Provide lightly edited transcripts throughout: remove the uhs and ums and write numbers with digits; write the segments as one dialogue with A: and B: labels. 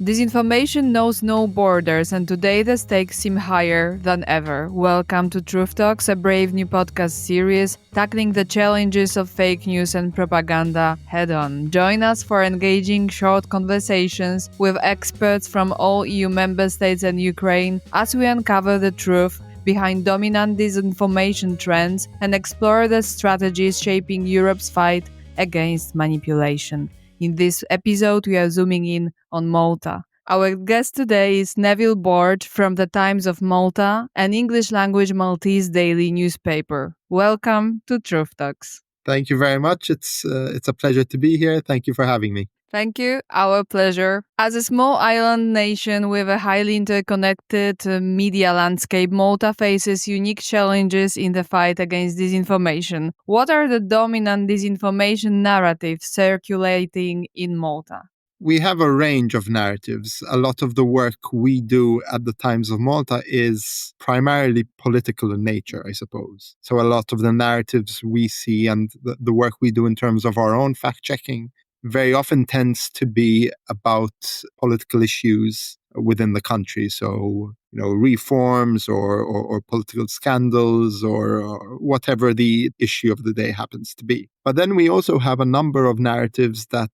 A: Disinformation knows no borders, and today the stakes seem higher than ever. Welcome to TruthTalks, a brave new podcast series tackling the challenges of fake news and propaganda head-on. Join us for engaging short conversations with experts from all EU member states and Ukraine as we uncover the truth behind dominant disinformation trends and explore the strategies shaping Europe's fight against manipulation. In this episode, we are zooming in on Malta. Our guest today is Neville Borg from the Times of Malta, an English-language Maltese daily newspaper. Welcome to Truth Talks.
B: Thank you very much. It's a pleasure to be here. Thank you for having me.
A: Thank you. Our pleasure. As a small island nation with a highly interconnected media landscape, Malta faces unique challenges in the fight against disinformation. What are the dominant disinformation narratives circulating in Malta?
B: We have a range of narratives. A lot of the work we do at the Times of Malta is primarily political in nature, I suppose. So a lot of the narratives we see and the work we do in terms of our own fact-checking very often tends to be about political issues within the country. So, reforms or political scandals or whatever the issue of the day happens to be. But then we also have a number of narratives that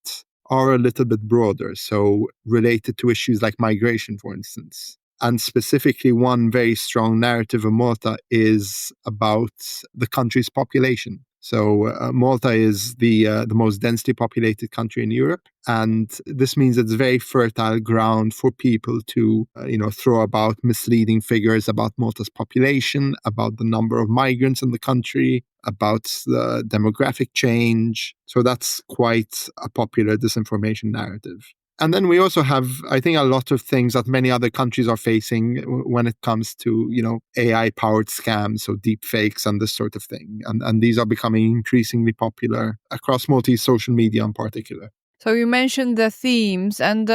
B: are a little bit broader, so related to issues like migration, for instance. And specifically, one very strong narrative in Malta is about the country's population. So Malta is the most densely populated country in Europe, and this means it's very fertile ground for people to, throw about misleading figures about Malta's population, about the number of migrants in the country, about the demographic change. So that's quite a popular disinformation narrative. And then we also have, I think, a lot of things that many other countries are facing when it comes to, AI-powered scams, so deep fakes and this sort of thing. And these are becoming increasingly popular across Maltese social media in particular.
A: So you mentioned the themes, and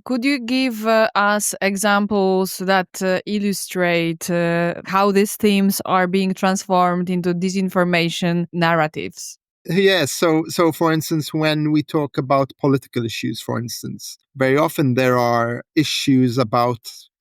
A: could you give us examples that illustrate how these themes are being transformed into disinformation narratives?
B: Yes. So for instance, when we talk about political issues, for instance, very often there are issues about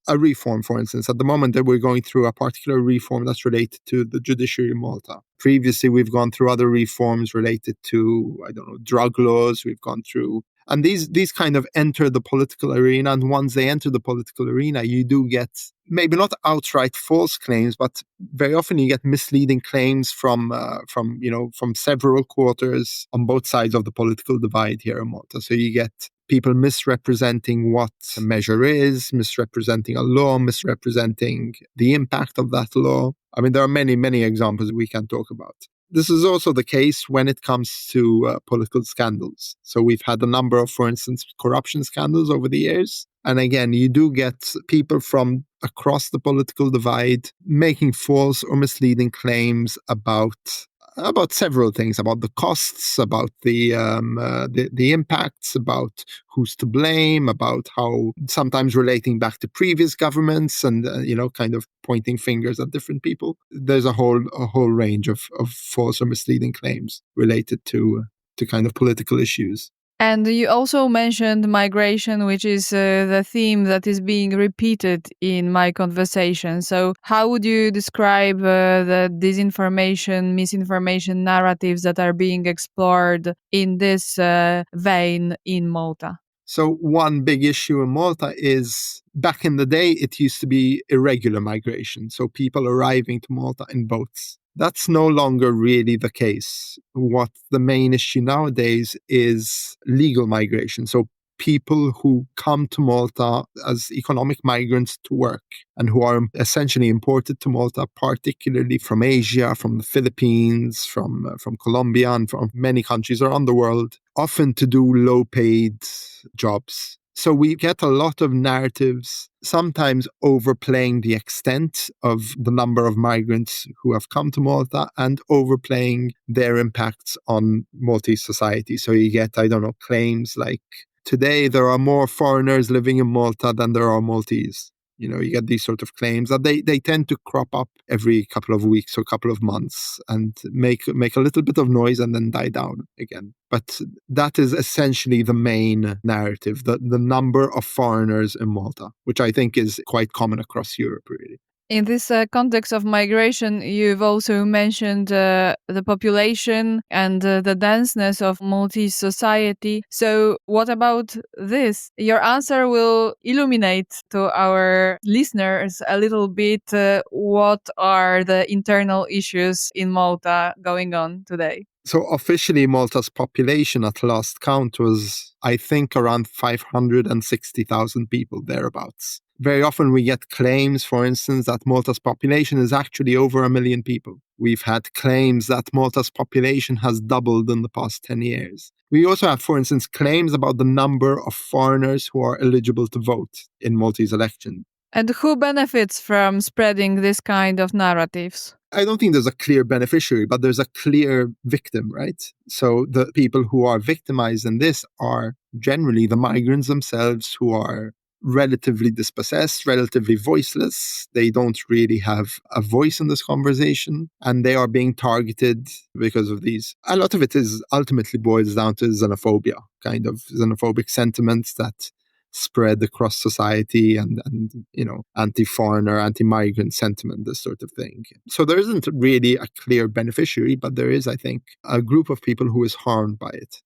B: a reform, for instance. At the moment that we're going through a particular reform that's related to the judiciary in Malta. Previously, we've gone through other reforms related to, drug laws. We've gone through, and these kind of enter the political arena. And once they enter the political arena, you do get maybe not outright false claims, but very often you get misleading claims from several quarters on both sides of the political divide here in Malta. So you get people misrepresenting what a measure is, misrepresenting a law, misrepresenting the impact of that law. I mean, there are many, many examples we can talk about. This is also the case when it comes to political scandals. So we've had a number of, for instance, corruption scandals over the years. And again, you do get people from across the political divide making false or misleading claims about several things, about the costs, about the impacts, about who's to blame, about how sometimes relating back to previous governments and kind of pointing fingers at different people. There's a whole range of false or misleading claims related to kind of political issues.
A: And you also mentioned migration, which is the theme that is being repeated in my conversation. So how would you describe the disinformation, misinformation narratives that are being explored in this vein in Malta?
B: So one big issue in Malta is, back in the day, it used to be irregular migration. So people arriving to Malta in boats. That's no longer really the case. What the main issue nowadays is legal migration. So people who come to Malta as economic migrants to work and who are essentially imported to Malta, particularly from Asia, from the Philippines, from Colombia, and from many countries around the world, often to do low-paid jobs. So we get a lot of narratives, sometimes overplaying the extent of the number of migrants who have come to Malta and overplaying their impacts on Maltese society. So you get, claims like, today there are more foreigners living in Malta than there are Maltese. You get these sort of claims that they tend to crop up every couple of weeks or couple of months and make a little bit of noise and then die down again. But that is essentially the main narrative, the number of foreigners in Malta, which I think is quite common across Europe, really.
A: In this context of migration, you've also mentioned the population and the denseness of Maltese society. So, what about this? Your answer will illuminate to our listeners a little bit what are the internal issues in Malta going on today.
B: So officially, Malta's population at last count was, I think, around 560,000 people, thereabouts. Very often we get claims, for instance, that Malta's population is actually over 1 million people. We've had claims that Malta's population has doubled in the past 10 years. We also have, for instance, claims about the number of foreigners who are eligible to vote in Maltese elections.
A: And who benefits from spreading this kind of narratives?
B: I don't think there's a clear beneficiary, but there's a clear victim, right? So the people who are victimized in this are generally the migrants themselves, who are relatively dispossessed, relatively voiceless. They don't really have a voice in this conversation, and they are being targeted because of these. A lot of it is ultimately boils down to xenophobia, kind of xenophobic sentiments that spread across society and anti-foreigner, anti-migrant sentiment, this sort of thing. So there isn't really a clear beneficiary, but there is, I think, a group of people who is harmed by it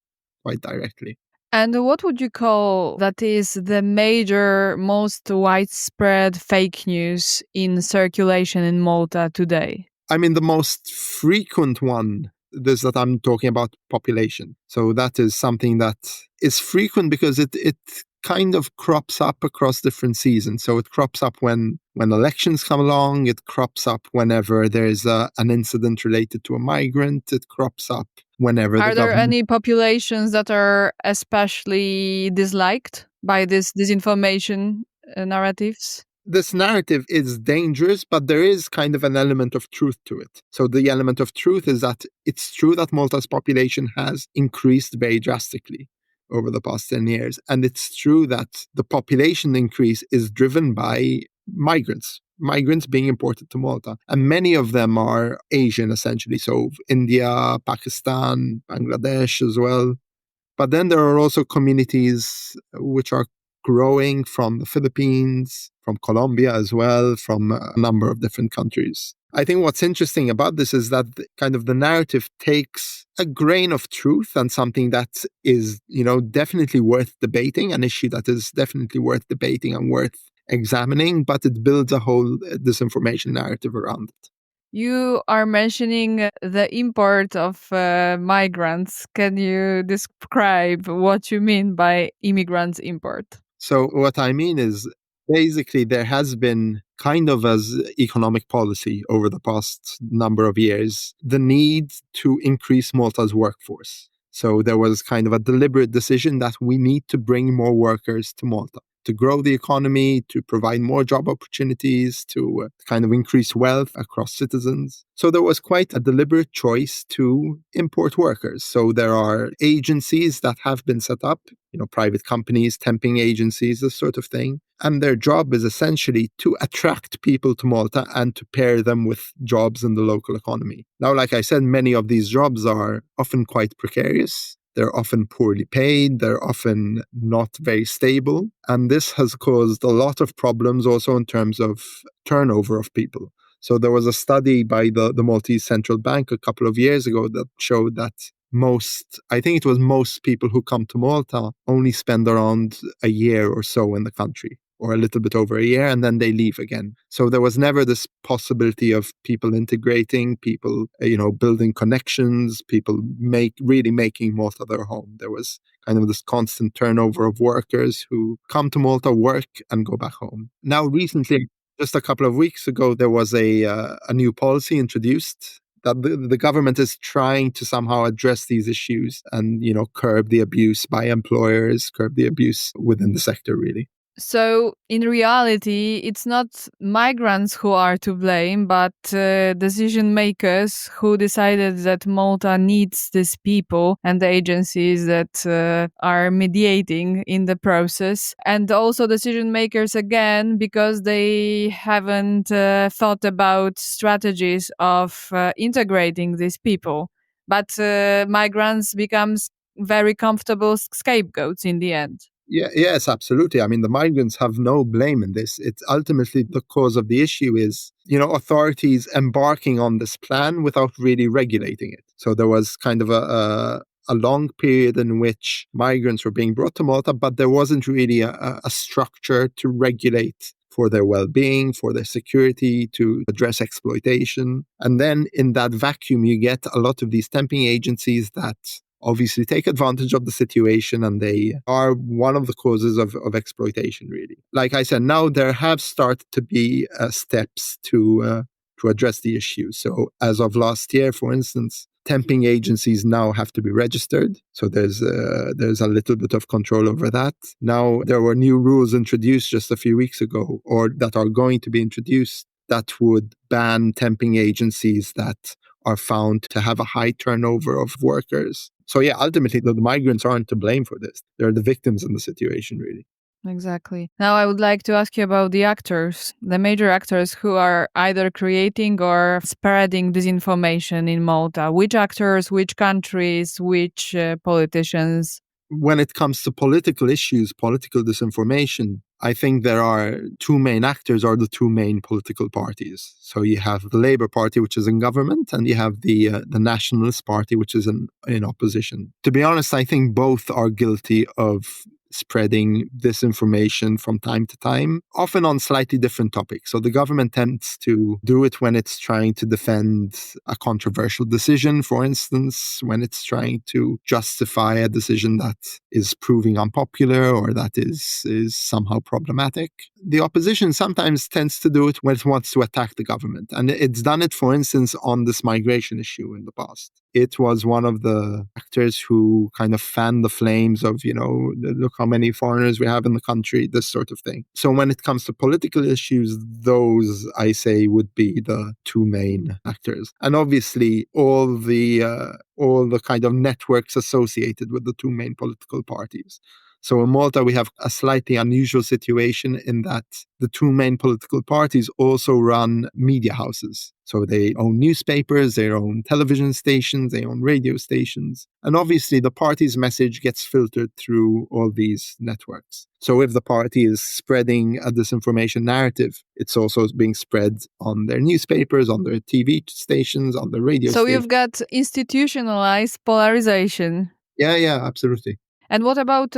B: quite directly.
A: And what would you call that is the major, most widespread fake news in circulation in Malta today?
B: I mean, the most frequent one is that I'm talking about population. So that is something that is frequent because it kind of crops up across different seasons. So it crops up when elections come along. It crops up whenever there's an incident related to a migrant. It crops up whenever
A: Are there any populations that are especially disliked by this disinformation narratives?
B: This narrative is dangerous, but there is kind of an element of truth to it. So the element of truth is that it's true that Malta's population has increased very drastically over the past 10 years. And it's true that the population increase is driven by migrants being imported to Malta. And many of them are Asian, essentially. So India, Pakistan, Bangladesh as well. But then there are also communities which are growing from the Philippines, from Colombia as well, from a number of different countries. I think what's interesting about this is that kind of the narrative takes a grain of truth and something that is, definitely worth debating, an issue that is definitely worth debating and worth examining, but it builds a whole disinformation narrative around it.
A: You are mentioning the import of migrants. Can you describe what you mean by immigrants import?
B: So what I mean is basically there has been kind of as economic policy over the past number of years, the need to increase Malta's workforce. So there was kind of a deliberate decision that we need to bring more workers to Malta to grow the economy, to provide more job opportunities, to kind of increase wealth across citizens. So there was quite a deliberate choice to import workers. So there are agencies that have been set up, private companies, temping agencies, this sort of thing. And their job is essentially to attract people to Malta and to pair them with jobs in the local economy. Now, like I said, many of these jobs are often quite precarious. They're often poorly paid. They're often not very stable. And this has caused a lot of problems also in terms of turnover of people. So there was a study by the Maltese Central Bank a couple of years ago that showed that most people who come to Malta only spend around a year or so in the country, or a little bit over a year, and then they leave again. So there was never this possibility of people integrating, people, building connections, people really making Malta their home. There was kind of this constant turnover of workers who come to Malta, work, and go back home. Now, recently, just a couple of weeks ago, there was a new policy introduced that the government is trying to somehow address these issues and, curb the abuse by employers, curb the abuse within the sector, really.
A: So, in reality, it's not migrants who are to blame, but decision makers who decided that Malta needs these people and the agencies that are mediating in the process. And also, decision makers again, because they haven't thought about strategies of integrating these people. But migrants becomes very comfortable scapegoats in the end.
B: Yeah, yes, absolutely. I mean, the migrants have no blame in this. It's ultimately the cause of the issue is, authorities embarking on this plan without really regulating it. So there was kind of a long period in which migrants were being brought to Malta, but there wasn't really a structure to regulate for their well-being, for their security, to address exploitation. And then in that vacuum, you get a lot of these temping agencies that obviously take advantage of the situation, and they are one of the causes of exploitation, really. Like I said, now there have started to be steps to address the issue. So as of last year, for instance, temping agencies now have to be registered. So there's a little bit of control over that. Now, there were new rules introduced just a few weeks ago, or that are going to be introduced, that would ban temping agencies that are found to have a high turnover of workers. So yeah, ultimately, the migrants aren't to blame for this. They're the victims in the situation, really.
A: Exactly. Now, I would like to ask you about the actors, the major actors who are either creating or spreading disinformation in Malta. Which actors, which countries, which politicians?
B: When it comes to political issues, political disinformation, I think there are two main actors, or the two main political parties. So you have the Labour Party, which is in government, and you have the Nationalist Party, which is in opposition. To be honest, I think both are guilty of spreading disinformation from time to time, often on slightly different topics. So the government tends to do it when it's trying to defend a controversial decision, for instance, when it's trying to justify a decision that is proving unpopular or that is somehow problematic. The opposition sometimes tends to do it when it wants to attack the government. And it's done it, for instance, on this migration issue in the past. It was one of the actors who kind of fanned the flames of, look how many foreigners we have in the country, this sort of thing. So when it comes to political issues, those, I say, would be the two main actors. And obviously, all the kind of networks associated with the two main political parties. So in Malta, we have a slightly unusual situation in that the two main political parties also run media houses. So they own newspapers, they own television stations, they own radio stations. And obviously, the party's message gets filtered through all these networks. So if the party is spreading a disinformation narrative, it's also being spread on their newspapers, on their TV stations, on their radio
A: So
B: stations.
A: you've got institutionalized polarization.
B: Yeah, absolutely.
A: And what about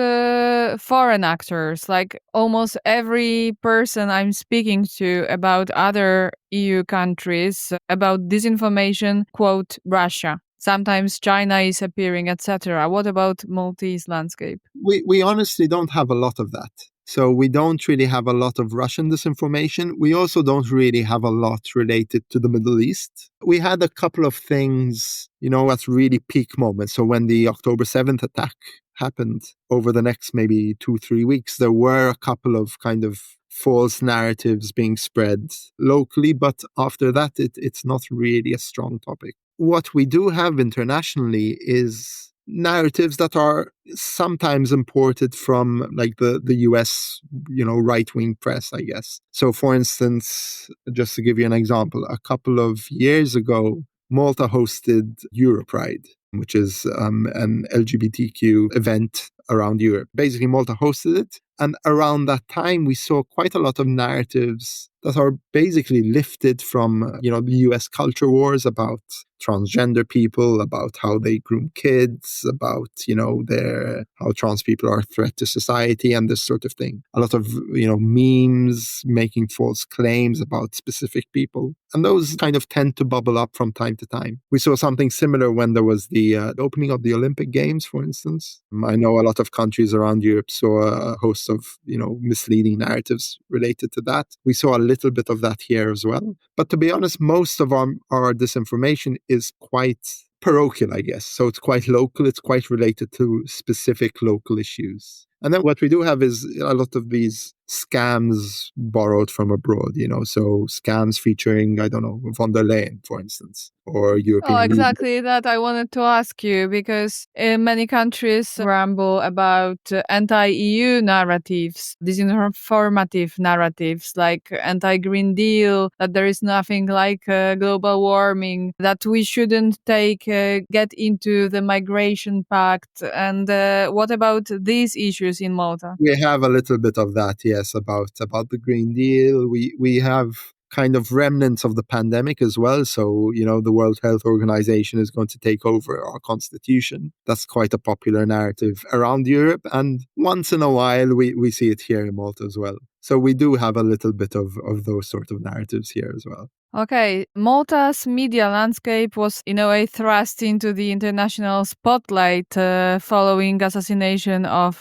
A: foreign actors? Like almost every person I'm speaking to about other EU countries about disinformation quote Russia. Sometimes China is appearing, etc. What about Maltese landscape?
B: We honestly don't have a lot of that. So we don't really have a lot of Russian disinformation. We also don't really have a lot related to the Middle East. We had a couple of things, at really peak moments. So when the October 7th attack happened, over the next maybe 2-3 weeks, there were a couple of kind of false narratives being spread locally. But after that, it's not really a strong topic. What we do have internationally is narratives that are sometimes imported from like the US, right-wing press, I guess. So for instance, just to give you an example, a couple of years ago, Malta hosted Europride, which is an LGBTQ event around Europe. Basically, Malta hosted it. And around that time, we saw quite a lot of narratives that are basically lifted from, the US culture wars about transgender people, about how they groom kids, about, how trans people are a threat to society and this sort of thing. A lot of, memes making false claims about specific people. And those kind of tend to bubble up from time to time. We saw something similar when there was the opening of the Olympic Games, for instance. I know a lot of countries around Europe saw a host of, misleading narratives related to that. We saw a little bit of that here as well. But to be honest, most of our disinformation is quite parochial, I guess. So it's quite local. It's quite related to specific local issues. And then what we do have is a lot of these scams borrowed from abroad, so scams featuring, I don't know, von der Leyen, for instance, or
A: Oh,
B: European leaders.
A: exactly that I wanted to ask you because many countries ramble about anti-EU narratives, disinformative narratives like anti-Green Deal, that there is nothing like global warming, that we shouldn't get into the migration pact. And what about these issues in Malta?
B: We have a little bit of that, yes, about the Green Deal. We have kind of remnants of the pandemic as well. So, the World Health Organization is going to take over our constitution. That's quite a popular narrative around Europe. And once in a while, we see it here in Malta as well. So we do have a little bit of those sort of narratives here as well.
A: Okay, Malta's media landscape was in a way thrust into the international spotlight following assassination of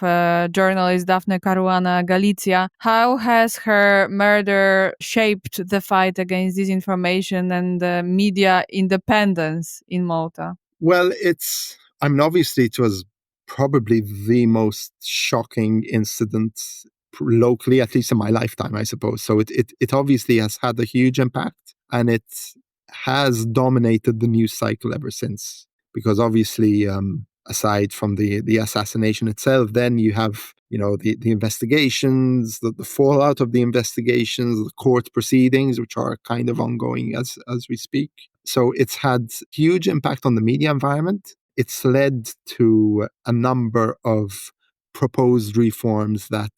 A: journalist Daphne Caruana Galizia. How has her murder shaped the fight against disinformation and media independence in Malta?
B: Well, obviously it was probably the most shocking incident locally, at least in my lifetime, I suppose. So it obviously has had a huge impact, and it has dominated the news cycle ever since. Because obviously, aside from the assassination itself, then you have the investigations, the fallout of the investigations, the court proceedings, which are kind of ongoing as we speak. So it's had huge impact on the media environment. It's led to a number of proposed reforms, that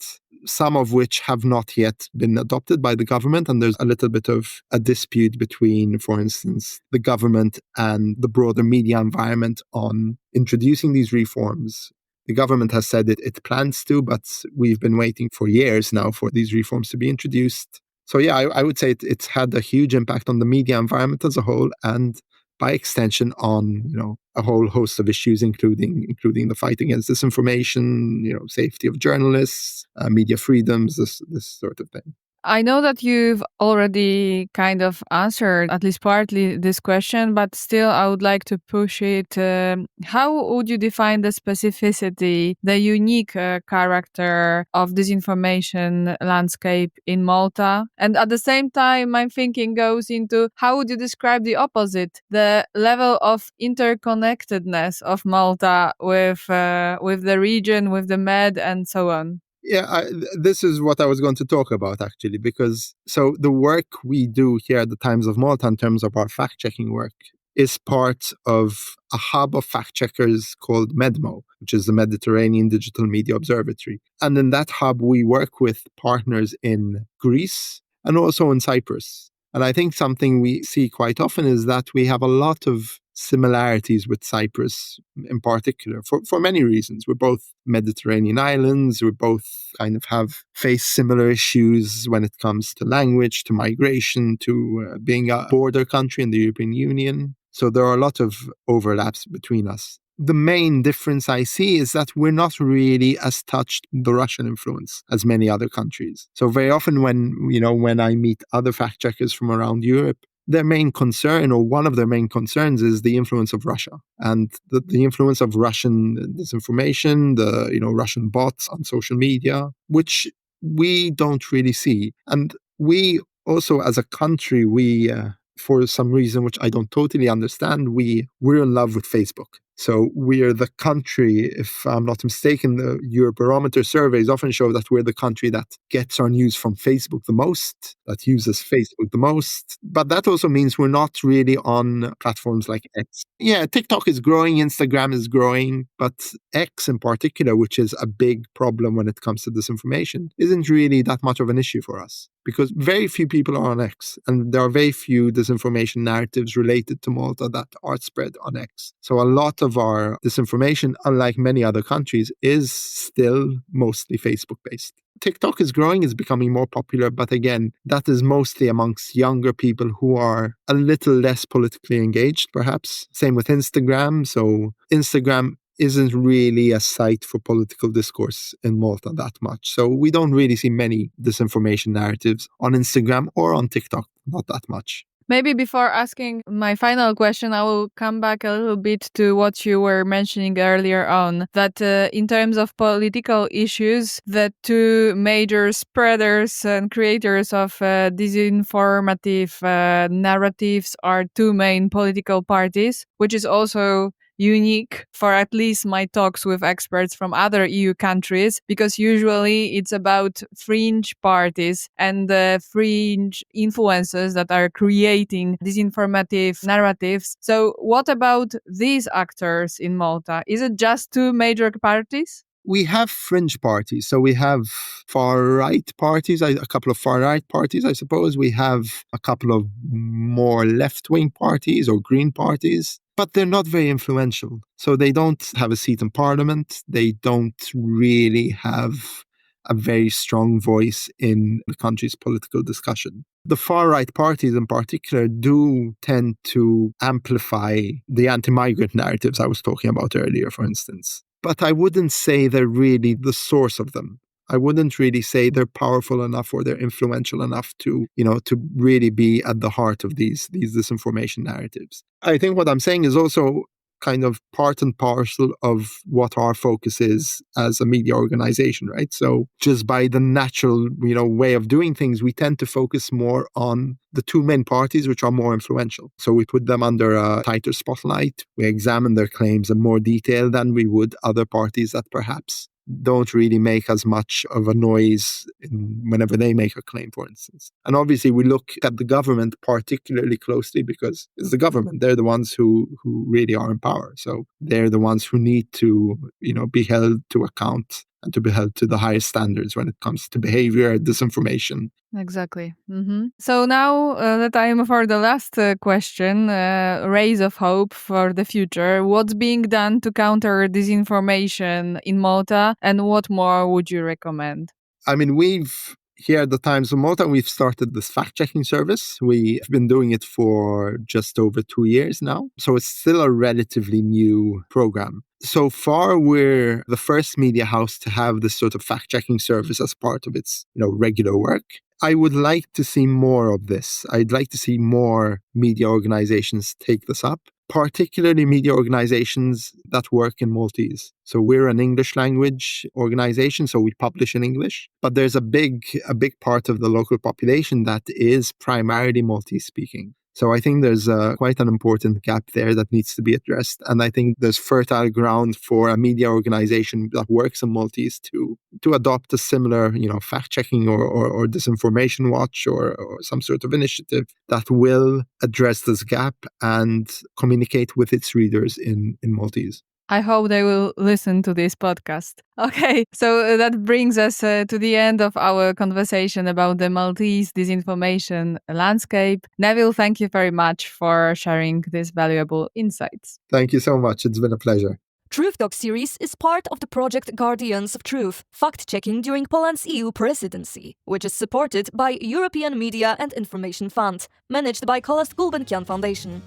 B: some of which have not yet been adopted by the government. And there's a little bit of a dispute between, for instance, the government and the broader media environment on introducing these reforms. The government has said it plans to, but we've been waiting for years now for these reforms to be introduced. So yeah, I would say it's had a huge impact on the media environment as a whole, and by extension on a whole host of issues, including the fight against disinformation, safety of journalists, media freedoms, this sort of thing.
A: I know that you've already kind of answered at least partly this question, but still I would like to push it. How would you define the specificity, the unique character of disinformation landscape in Malta? And at the same time, my thinking goes into how would you describe the opposite, the level of interconnectedness of Malta with the region, with the Med, and so on?
B: Yeah, this is what I was going to talk about, actually, because so the work we do here at the Times of Malta in terms of our fact-checking work is part of a hub of fact-checkers called MEDMO, which is the Mediterranean Digital Media Observatory. And in that hub, we work with partners in Greece and also in Cyprus. And I think something we see quite often is that we have a lot of similarities with Cyprus in particular, for many reasons. We're both Mediterranean islands. We both kind of have faced similar issues when it comes to language, to migration, to being a border country in the European Union. So there are a lot of overlaps between us. The main difference I see is that we're not really as touched the Russian influence as many other countries. So very often when I meet other fact checkers from around Europe, their main concern, or one of their main concerns, is the influence of Russia and the influence of Russian disinformation, the Russian bots on social media, which we don't really see. And we also, as a country, for some reason which I don't totally understand, we're in love with Facebook. So we're the country, if I'm not mistaken, the Eurobarometer surveys often show that we're the country that gets our news from Facebook the most, that uses Facebook the most. But that also means we're not really on platforms like X. Yeah, TikTok is growing, Instagram is growing, but X in particular, which is a big problem when it comes to disinformation, isn't really that much of an issue for us, because very few people are on X, and there are very few disinformation narratives related to Malta that are spread on X. So a lot of our disinformation, unlike many other countries, is still mostly Facebook-based. TikTok is growing, is becoming more popular, but again, that is mostly amongst younger people who are a little less politically engaged, perhaps. Same with Instagram. So Instagram isn't really a site for political discourse in Malta that much. So we don't really see many disinformation narratives on Instagram or on TikTok, not that much.
A: Maybe before asking my final question, I will come back a little bit to what you were mentioning earlier on, that in terms of political issues, the two major spreaders and creators of disinformative narratives are two main political parties, which is also unique for at least my talks with experts from other EU countries, because usually it's about fringe parties and fringe influencers that are creating disinformative narratives. So what about these actors in Malta? Is it just two major parties?
B: We have fringe parties. So we have far-right parties, a couple of far-right parties, I suppose. We have a couple of more left-wing parties or green parties, but they're not very influential. So they don't have a seat in parliament. They don't really have a very strong voice in the country's political discussion. The far-right parties in particular do tend to amplify the anti-migrant narratives I was talking about earlier, for instance. But I wouldn't say they're really the source of them. I wouldn't really say they're powerful enough or they're influential enough to, to really be at the heart of these disinformation narratives. I think what I'm saying is also kind of part and parcel of what our focus is as a media organization, right? So just by the natural, way of doing things, we tend to focus more on the two main parties, which are more influential. So we put them under a tighter spotlight. We examine their claims in more detail than we would other parties that perhaps don't really make as much of a noise whenever they make a claim, for instance. And obviously we look at the government particularly closely because it's the government. They're the ones who really are in power. So they're the ones who need to, be held to account and to be held to the highest standards when it comes to behavior, disinformation.
A: Exactly. So now the time for the last question, rays of hope for the future. What's being done to counter disinformation in Malta, and what more would you recommend?
B: I mean, here at the Times of Malta, we've started this fact-checking service. We've been doing it for just over 2 years now. So it's still a relatively new program. So far, we're the first media house to have this sort of fact-checking service as part of its, regular work. I would like to see more of this. I'd like to see more media organizations take this up, particularly media organizations that work in Maltese. So we're an English language organization, so we publish in English, but there's a big part of the local population that is primarily Maltese speaking. So I think there's quite an important gap there that needs to be addressed. And I think there's fertile ground for a media organization that works in Maltese to adopt a similar, fact-checking or disinformation watch or some sort of initiative that will address this gap and communicate with its readers in Maltese.
A: I hope they will listen to this podcast. Okay, so that brings us to the end of our conversation about the Maltese disinformation landscape. Neville, thank you very much for sharing these valuable insights.
B: Thank you so much. It's been a pleasure.
C: TruthTalks series is part of the project Guardians of Truth, fact-checking during Poland's EU presidency, which is supported by European Media and Information Fund, managed by Calouste Gulbenkian Foundation.